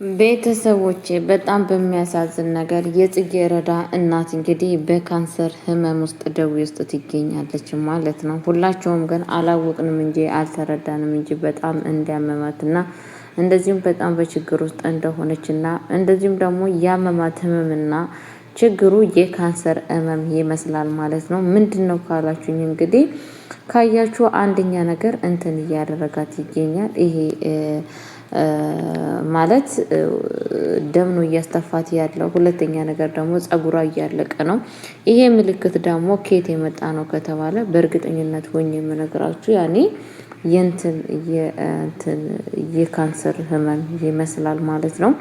ቤተሰቦቼ በጣም በሚያሳዝን ነገር የጽጌረዳ እናት እንግዲህ በካንሰር ህመም ውስጥ ደዌ ውስጥ ትገኛለች ማለት ነው። ሁላቸውም ግን አላወቅንም እንጂ አልተረዳንም እንጂ በጣም እንዲያመማትና እንደዚሁም በጣም በችግር ውስጥ እንደሆነችና እንደዚሁም ደግሞ ያመማት ህመምና ችግሩ የካንሰር ህመም ይመስላል ማለት ነው። ምንድን ነው ካላችሁኝ እንግዲህ ካያችሁ አንደኛ ነገር እንትን እያደረጋት ይገኛል ይሄ ማለት ደም ነው እያስተፋት ያለው። ሁለተኛ ነገር ደግሞ ጸጉሯ እያለቀ ነው። ይሄ ምልክት ደግሞ ከየት የመጣ ነው ከተባለ በእርግጠኝነት ሆኜ የምነግራችሁ ያኔ የካንሰር ህመም ይመስላል ማለት ነው።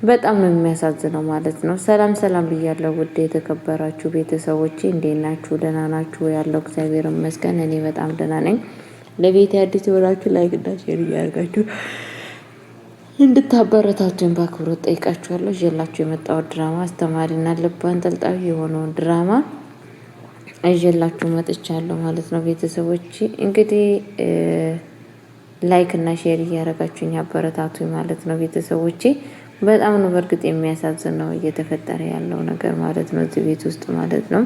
በጣም ነው የሚያሳዝነው ማለት ነው። ሰላም ሰላም ብያለሁ ውድ የተከበራችሁ ቤተሰቦቼ እንዴት ናችሁ? ደህና ናችሁ? ያለው እግዚአብሔር ይመስገን እኔ በጣም ደህና ነኝ። ለቤት አዲስ የሆናችሁ ላይክ እና ሼር እያደረጋችሁ እንድታበረታቱኝ በአክብሮት ጠይቃችኋለሁ። ይዤላችሁ የመጣሁት ድራማ አስተማሪና ልብ አንጠልጣይ የሆነውን ድራማ ይዤላችሁ መጥቻለሁ ማለት ነው። ቤተሰቦች እንግዲህ ላይክ እና ሼር እያደረጋችሁኝ አበረታቱኝ ማለት ነው። ቤተሰቦቼ በጣም ነው በእርግጥ የሚያሳዝን ነው እየተፈጠረ ያለው ነገር ማለት ነው፣ እዚህ ቤት ውስጥ ማለት ነው።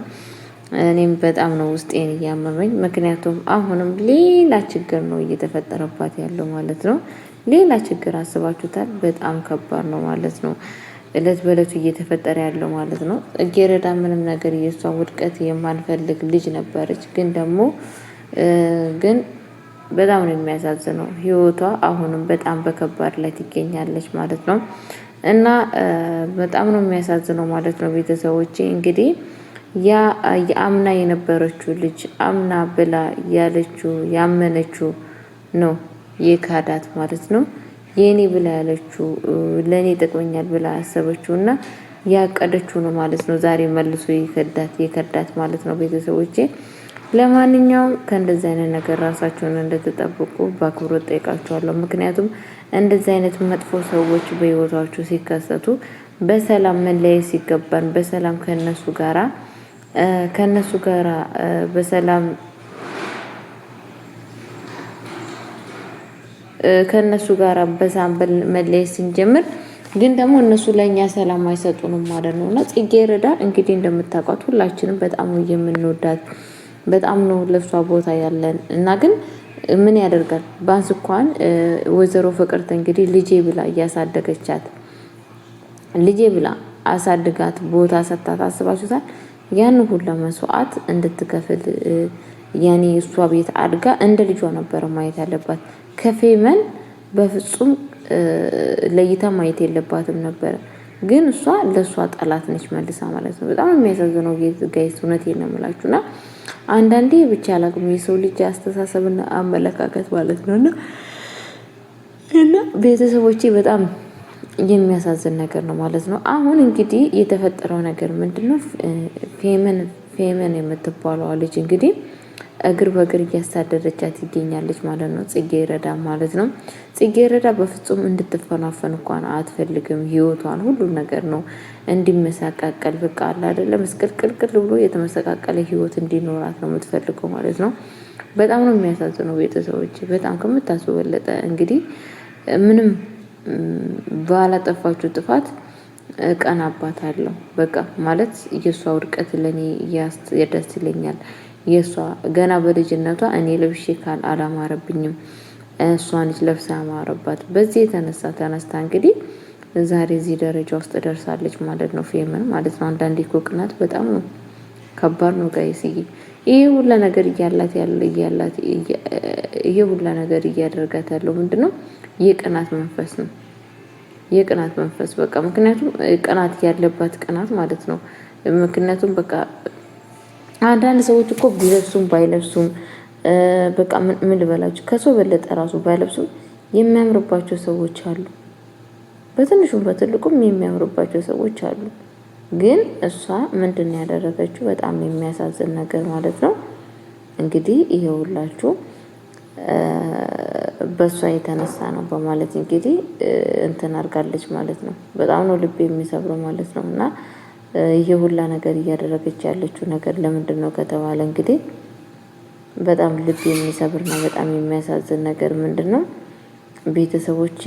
እኔም በጣም ነው ውስጤን እያመመኝ፣ ምክንያቱም አሁንም ሌላ ችግር ነው እየተፈጠረባት ያለው ማለት ነው። ሌላ ችግር አስባችሁታል? በጣም ከባድ ነው ማለት ነው። እለት በእለቱ እየተፈጠረ ያለው ማለት ነው። ጽጌረዳ ምንም ነገር የእሷ ውድቀት የማንፈልግ ልጅ ነበረች፣ ግን በጣም ነው የሚያሳዝነው። ህይወቷ አሁንም በጣም በከባድ ላይ ትገኛለች ማለት ነው። እና በጣም ነው የሚያሳዝነው ማለት ነው። ቤተሰቦቼ እንግዲህ የአምና የነበረችው ልጅ አምና ብላ ያለችው ያመነችው ነው የካዳት ማለት ነው። የኔ ብላ ያለችው ለኔ ይጠቅመኛል ብላ ያሰበችው እና ያቀደችው ነው ማለት ነው። ዛሬ መልሶ የከዳት ማለት ነው። ቤተሰቦቼ ለማንኛውም ከእንደዚህ አይነት ነገር ራሳቸውን እንደተጠብቁ በአክብሮት ጠይቃቸዋለሁ። ምክንያቱም እንደዚህ አይነት መጥፎ ሰዎች በህይወታችሁ ሲከሰቱ በሰላም መለያየት ሲገባን በሰላም ከነሱ ጋራ በሰላም ከነሱ ጋር በሳምበል መለየት ስንጀምር ግን ደግሞ እነሱ ለኛ ሰላም አይሰጡንም ማለት ነው። እና ጽጌረዳ እንግዲህ እንደምታውቋት ሁላችንም በጣም ነው የምንወዳት፣ በጣም ነው ለሷ ቦታ ያለን እና ግን ምን ያደርጋል ባንስ እንኳን ወይዘሮ ፍቅርት እንግዲህ ልጄ ብላ እያሳደገቻት ልጄ ብላ አሳድጋት ቦታ ሰጥታት አስባችሁታል? ያን ሁሉ መስዋዕት እንድትከፍል ያኔ እሷ ቤት አድጋ እንደ ልጇ ነበር ማየት ያለባት። ከፌመን በፍጹም ለይታ ማየት የለባትም ነበር። ግን እሷ ለሷ ጠላት ነች መልሳ ማለት ነው። በጣም የሚያሳዝነው ጋይስ እውነቴን ነው የምላችሁና አንዳንዴ ብቻ አላቅም የሰው ልጅ አስተሳሰብና አመለካከት ማለት ነውና እና ቤተሰቦቼ በጣም የሚያሳዝን ነገር ነው ማለት ነው። አሁን እንግዲህ የተፈጠረው ነገር ምንድነው? ፌመን የምትባለው ልጅ እንግዲህ እግር በእግር እያሳደደቻት ይገኛለች ማለት ነው። ጽጌረዳ ማለት ነው። ጽጌረዳ በፍጹም እንድትፈናፈን እንኳን አትፈልግም። ህይወቷን ሁሉ ነገር ነው እንዲመሰቃቀል በቃ አለ አይደለም መስቀልቅልቅል ብሎ የተመሰቃቀለ ህይወት እንዲኖራት ነው የምትፈልገው ማለት ነው። በጣም ነው የሚያሳዝነው ቤተሰቦች፣ በጣም ከምታስቡ በለጠ እንግዲህ ምንም ባላጠፋችሁ ጥፋት እቀናባታለሁ በቃ ማለት የእሷ ውድቀት ለእኔ ደስ ይለኛል። የእሷ ገና በልጅነቷ እኔ ለብሼ አላማረብኝም፣ እሷ ነች ለብሳ ያማረባት። በዚህ የተነሳ ተነስታ እንግዲህ ዛሬ እዚህ ደረጃ ውስጥ ደርሳለች ማለት ነው። ፌመን ማለት ነው። አንዳንዴ እኮ ቅናት በጣም ነው ከባድ ነው ጋይስዬ። ይሄ ሁላ ነገር ይሄ ሁላ ነገር እያደረጋት ያለው ምንድነው? የቅናት መንፈስ ነው። የቅናት መንፈስ በቃ ምክንያቱም ቅናት ያለባት ቅናት ማለት ነው። ምክንያቱም በቃ አንዳንድ ሰዎች እኮ ቢለብሱም ባይለብሱም በቃ ምን ልበላችሁ ከሰው በለጠ ራሱ ባይለብሱም የሚያምርባቸው ሰዎች አሉ። በትንሹም በትልቁም የሚያምርባቸው ሰዎች አሉ። ግን እሷ ምንድነው ያደረገችው? በጣም የሚያሳዝን ነገር ማለት ነው። እንግዲህ ይሄውላችሁ በሷ የተነሳ ነው በማለት እንግዲህ እንትን አድርጋለች ማለት ነው። በጣም ነው ልብ የሚሰብረው ማለት ነው። እና ይሄ ሁላ ነገር እያደረገች ያለችው ነገር ለምንድነው ከተባለ እንግዲህ በጣም ልብ የሚሰብርና በጣም የሚያሳዝን ነገር ምንድነው ቤተሰቦቼ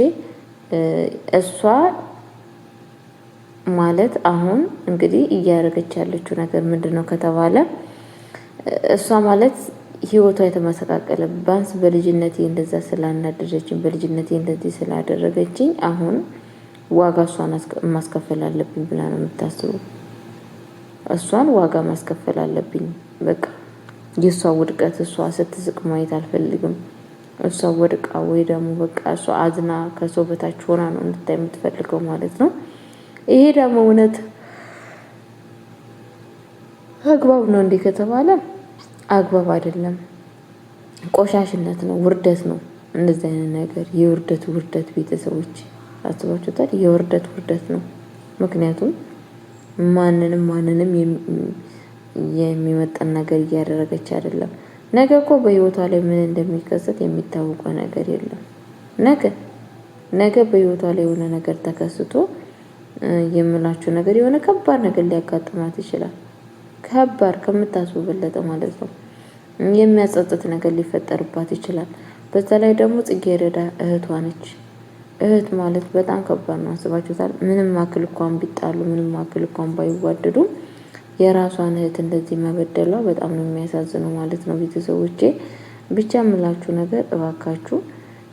እሷ ማለት አሁን እንግዲህ እያደረገች ያለችው ነገር ምንድነው ከተባለ እሷ ማለት ህይወቷ የተመሰቃቀለ ባንስ በልጅነቴ እንደዛ ስላናደረችኝ በልጅነቴ እንደዚህ ስላደረገችኝ አሁን ዋጋ እሷን ማስከፈል አለብኝ ብላ ነው የምታስበው። እሷን ዋጋ ማስከፈል አለብኝ በቃ የእሷ ውድቀት እሷ ስትስቅ ማየት አልፈልግም። እሷ ወድቃ ወይ ደግሞ በቃ እሷ አዝና ከሰው በታች ሆና ነው እንድታይ የምትፈልገው ማለት ነው። ይሄ ደግሞ እውነት አግባብ ነው እንዴ ከተባለ አግባብ አይደለም። ቆሻሽነት ነው፣ ውርደት ነው። እንደዚህ አይነት ነገር የውርደት ቤተሰቦች አስባችሁታል? የውርደት ነው። ምክንያቱም ማንንም የሚመጣን ነገር እያደረገች አይደለም። ነገ እኮ በህይወቷ ላይ ምን እንደሚከሰት የሚታወቀው ነገር የለም። ነገ በህይወቷ ላይ የሆነ ነገር ተከስቶ የምላችሁ ነገር የሆነ ከባድ ነገር ሊያጋጥማት ይችላል። ከባድ ከምታስቡ በለጠ ማለት ነው። የሚያጸጽት ነገር ሊፈጠርባት ይችላል። በዛ ላይ ደግሞ ጽጌረዳ እህቷ ነች። እህት ማለት በጣም ከባድ ነው። አስባችሁታል? ምንም አክል እንኳን ቢጣሉ ምንም አክል እንኳን ባይዋደዱ የራሷን እህት እንደዚህ መበደሏ በጣም ነው የሚያሳዝነው ማለት ነው። ቤተሰቦቼ ብቻ የምላችሁ ነገር እባካችሁ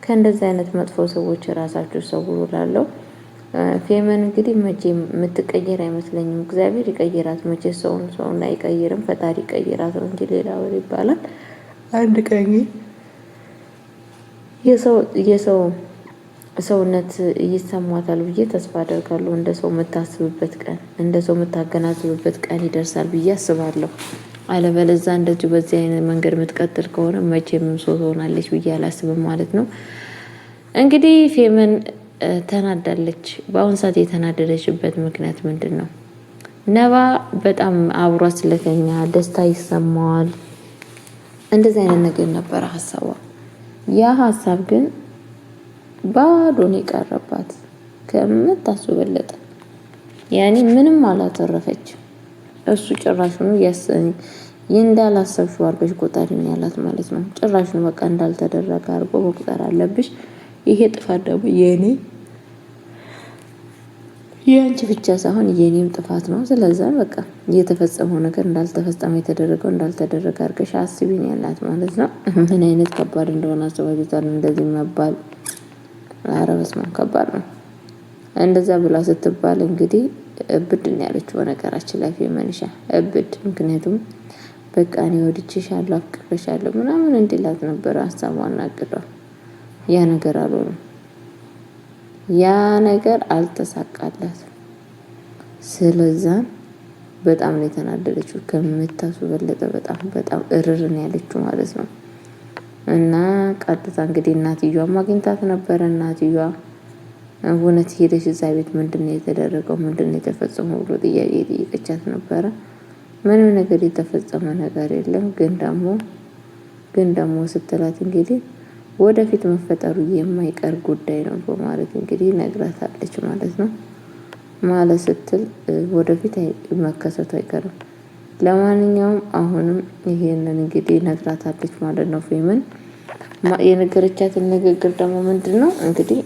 ከእንደዚህ አይነት መጥፎ ሰዎች ራሳችሁ ሰውሩ እላለሁ። ፌመን እንግዲህ መቼ የምትቀየር አይመስለኝም። እግዚአብሔር ይቀይራት። መቼ ሰውን አይቀይርም፣ ፈጣሪ ይቀይራት ነው እንጂ ሌላ ወር ይባላል። አንድ ቀን የሰው ሰውነት ይሰማታል ብዬ ተስፋ አደርጋለሁ። እንደ ሰው የምታስብበት ቀን፣ እንደ ሰው የምታገናዝብበት ቀን ይደርሳል ብዬ አስባለሁ። አለበለዛ እንደዚሁ በዚህ አይነት መንገድ የምትቀጥል ከሆነ መቼም ሰው ትሆናለች ብዬ አላስብም ማለት ነው። እንግዲህ ፌመን ተናዳለች። በአሁን ሰዓት የተናደደችበት ምክንያት ምንድን ነው? ነባ በጣም አብሯ ስለተኛ ደስታ ይሰማዋል። እንደዚህ አይነት ነገር ነበረ ሀሳቧ። ያ ሀሳብ ግን ባዶን የቀረባት ከምታስቡ በለጠ። ያኔ ምንም አላተረፈች። እሱ ጭራሹኑ እንዳላሰብሽው አድርገሽ ቁጠሪኝ ያላት ማለት ነው። ጭራሹኑ በቃ እንዳልተደረገ አድርጎ መቁጠር አለብሽ። ይሄ ጥፋት ደግሞ የአንቺ ብቻ ሳይሆን የኔም ጥፋት ነው። ስለዚህ በቃ የተፈጸመው ነገር እንዳልተፈጸመ የተደረገው እንዳልተደረገ አድርገሽ አስቢኝ ያላት ማለት ነው። ምን አይነት ከባድ እንደሆነ አስባችሁታል? እንደዚህ መባል ኧረ በስመ አብ ከባድ ነው። እንደዛ ብላ ስትባል እንግዲህ እብድ ነው ያለችው። በነገራችን ላይ ፌመንሻ እብድ። ምክንያቱም በቃ እኔ ወድጄሻለሁ አፍቅሬሻለሁ ምናምን እንዲላት ነበረ ሀሳቧን አቅዷል። ያ ነገር አልሆነም። ያ ነገር አልተሳካላትም። ስለዛ በጣም ነው የተናደደችው ከምታሱ በለጠ። በጣም እርርን ያለችው ማለት ነው። እና ቀጥታ እንግዲህ እናትየዋ ማግኝታት ነበረ። እናትየዋ እውነት ሄደሽ እዛ ቤት ምንድነው የተደረገው ምንድነው የተፈጸመው ብሎ ጥያቄ ጠይቀቻት ነበረ። ምንም ነገር የተፈጸመ ነገር የለም ግን ደግሞ ስትላት እንግዲህ ወደፊት መፈጠሩ የማይቀር ጉዳይ ነው በማለት እንግዲህ ነግራታለች ማለት ነው። ማለት ስትል ወደፊት መከሰቱ አይቀርም። ለማንኛውም አሁንም ይሄንን እንግዲህ ነግራታለች ማለት ነው። ፌመን የነገረቻትን ንግግር ደግሞ ምንድነው እንግዲህ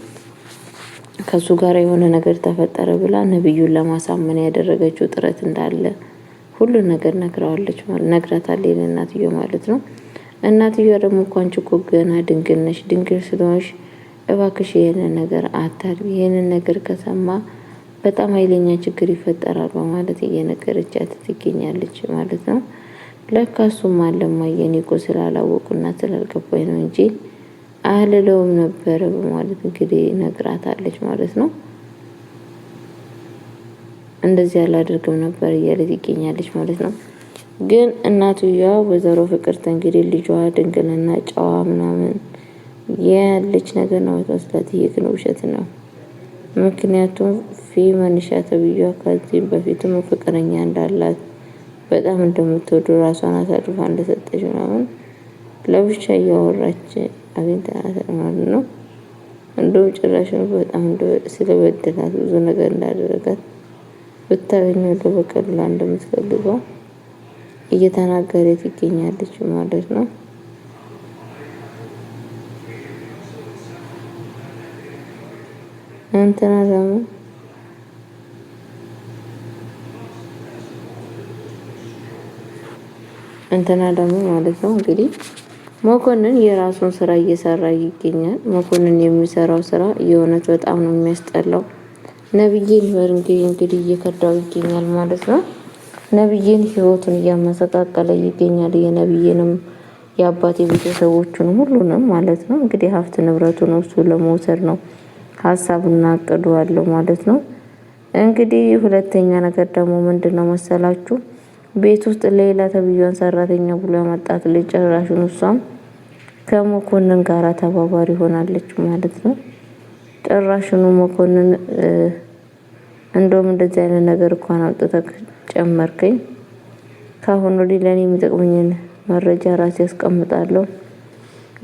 ከሱ ጋር የሆነ ነገር ተፈጠረ ብላ ነብዩን ለማሳመን ያደረገችው ጥረት እንዳለ ሁሉ ነገር ነግራታለች ለእናትየው ማለት ነው። እናትየዋ ደግሞ አንቺ እኮ ገና ድንግል ነሽ። ድንግል ስለሆንሽ እባክሽ ይሄንን ነገር አታድርጊ። ይሄንን ነገር ከሰማ በጣም ኃይለኛ ችግር ይፈጠራል በማለት እየነገረቻት ትገኛለች ማለት ነው። ለካ እሱም አለማየ እኔ እኮ ስላላወቁና ስላልገባኝ ነው እንጂ አልለውም ነበረ በማለት እንግዲህ ነግራታለች ማለት ነው። እንደዚህ አላደርግም ነበር እያለች ትገኛለች ማለት ነው። ግን እናትየዋ ወይዘሮ ፍቅርተ እንግዲህ ልጇ ድንግልና ጨዋ ምናምን ያለች ነገር ነው የምትመስላት። ይሄ ግን ውሸት ነው። ምክንያቱም ፌመንሻ ተብዬዋ ከዚህ በፊትም ፍቅረኛ እንዳላት በጣም እንደምትወዱ ራሷን አሳልፋ እንደሰጠች ምናምን ለብቻ እያወራች አግኝተናታል ማለት ነው። እንደውም ጭራሽ በጣም ስለበደላት ብዙ ነገር እንዳደረጋት ብታገኘው ለበቀል እንደምትፈልገው እየተናገረች ትገኛለች ማለት ነው። እንትና ደግሞ ማለት ነው እንግዲህ መኮንን የራሱን ስራ እየሰራ ይገኛል። መኮንን የሚሰራው ስራ የእውነት በጣም ነው የሚያስጠላው። ነብዬን እንግዲህ እየከዳው ይገኛል ማለት ነው። ነብዬን ህይወቱን እያመሰቃቀለ ይገኛል። የነብዬንም የአባቴ ቤተሰቦቹን ሁሉንም ማለት ነው እንግዲህ ሀብት ንብረቱን እሱ ለመውሰድ ነው ሀሳብና እቅዱ አለው ማለት ነው። እንግዲህ ሁለተኛ ነገር ደግሞ ምንድነው መሰላችሁ? ቤት ውስጥ ሌላ ተብዬዋን ሰራተኛ ብሎ ያመጣት ልጅ ጭራሹን እሷም ከመኮንን ጋራ ተባባሪ ሆናለች ማለት ነው። ጭራሹኑ መኮንን እንደውም እንደዚህ አይነት ነገር እንኳን አውጥተህ ጨመርከኝ፣ ካሁን ወዲህ ለኔ የሚጠቅመኝን መረጃ ራሴ ያስቀምጣለሁ፣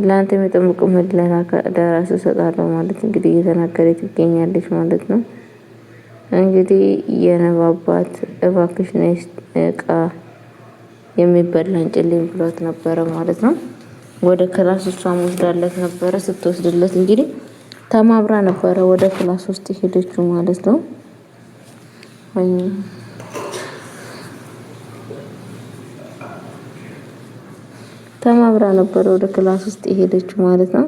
ለአንተ የሚጠቅምህን ለራስ እሰጣለሁ ማለት እንግዲህ እየተናገረ ትገኛለች ማለት ነው። እንግዲህ የነባ አባት እባክሽ ነይ እቃ የሚበላ አንጭልኝ ብሏት ነበረ ማለት ነው። ወደ ክላስ እሷም ወስዳለት ነበረ። ስትወስድለት እንግዲህ ተማብራ ነበረ ወደ ክላስ ውስጥ ሄደችው ማለት ነው። ተማምራ ነበረ ወደ ክላስ ውስጥ የሄደችው ማለት ነው።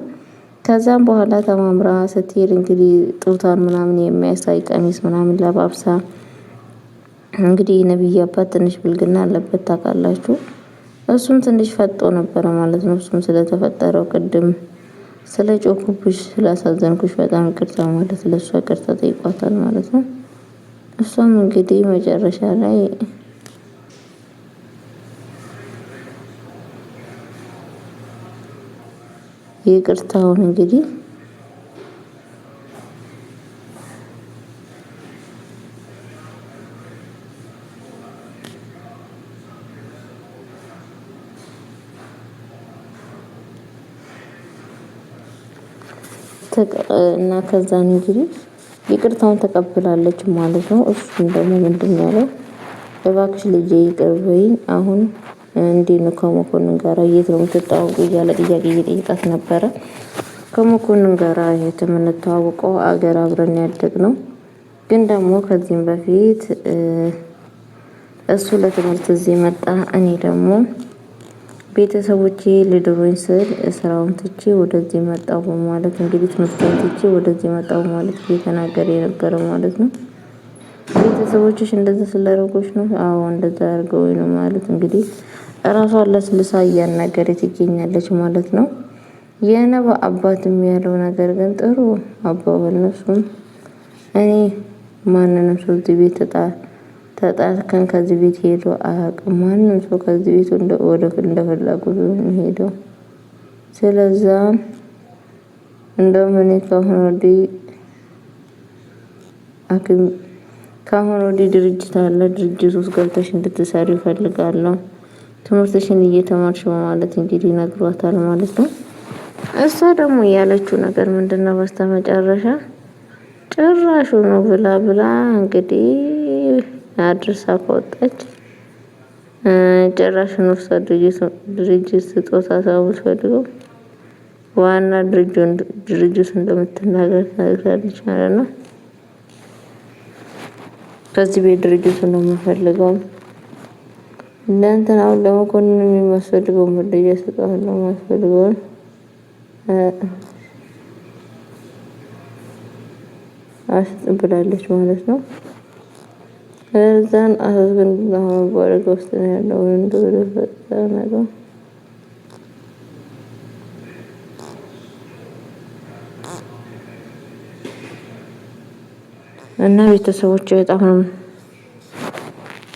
ከዛም በኋላ ተማምራ ስትሄድ እንግዲህ ጡቷን ምናምን የሚያሳይ ቀሚስ ምናምን ለባብሳ እንግዲህ የነብይ አባት ትንሽ ብልግና አለበት ታውቃላችሁ። እሱም ትንሽ ፈጦ ነበረ ማለት ነው። እሱም ስለተፈጠረው ቅድም ስለ ጮኩብሽ ስላሳዘንኩሽ በጣም ይቅርታ ማለት ለሷ ይቅርታ ጠይቋታል ማለት ነው። እሷም እንግዲህ መጨረሻ ላይ ይቅርታውን እንግዲህ እና ከዛን እንግዲህ ይቅርታውን ተቀብላለች ማለት ነው። እሱም ደግሞ ምንድነው ያለው? እባክሽ ልጄ ይቅር በይኝ፣ አሁን እንዴት ነው ከመኮንን ጋር የት ነው የምትተዋወቁ እያለ ጥያቄ እየጠየቃት ነበረ። ከመኮንን ጋር የት የምንተዋወቀው አገር አብረን ያደግነው፣ ግን ደግሞ ከዚህም በፊት እሱ ለትምህርት እዚህ መጣ፣ እኔ ደግሞ ቤተሰቦቼ ልድሮኝ ስል ስራውን ትቼ ወደዚህ መጣሁ በማለት እንግዲህ ትምህርቴን ትቼ ወደዚህ መጣሁ ማለት እየተናገረ የነበረ ማለት ነው። ቤተሰቦችሽ እንደዛ ስላደረጉሽ ነው? አዎ እንደዛ አድርገውኝ ነው ማለት እንግዲህ እራሷን ለስልሳ እያናገረች ትገኛለች ማለት ነው። የነባ አባትም ያለው ነገር ግን ጥሩ አባባል ነው። እሱም እኔ ማንንም ሰው እዚህ ቤት ተጣልከን ከዚህ ቤት ሄዶ አያውቅም። ማንም ሰው ከዚህ ቤት እንደፈለጉ ነው የሚሄደው። ስለዛ እንደውም እኔ ካሁን ወዲህ ድርጅት አለ፣ ድርጅት ውስጥ ገብተሽ እንድትሰሪ ይፈልጋለሁ፣ ትምህርትሽን እየተማርሽ በማለት እንግዲህ ነግሯታል ማለት ነው። እሷ ደግሞ ያለችው ነገር ምንድነው? በስተመጨረሻ ጭራሹ ነው ብላ እንግዲህ አድርሳ ከወጣች ጭራሹን እሷ ድርጅት ስጦታ ሳይሆን ፈልገው ዋና ድርጅት እንደምትናገር ተናግራለች ማለት ነው። ከዚህ ቤት ድርጅቱ ነው የምፈልገው እናንተን አሁን ለመኮንን የሚያስፈልገው መረጃ እሰጥሃለሁ የማስፈልገውን ብላለች ማለት ነው። እዛን አሁን ባረጋ ውስጥ ነው ያለው እንደው ፈጣን እና ቤተሰቦች በጣም ነው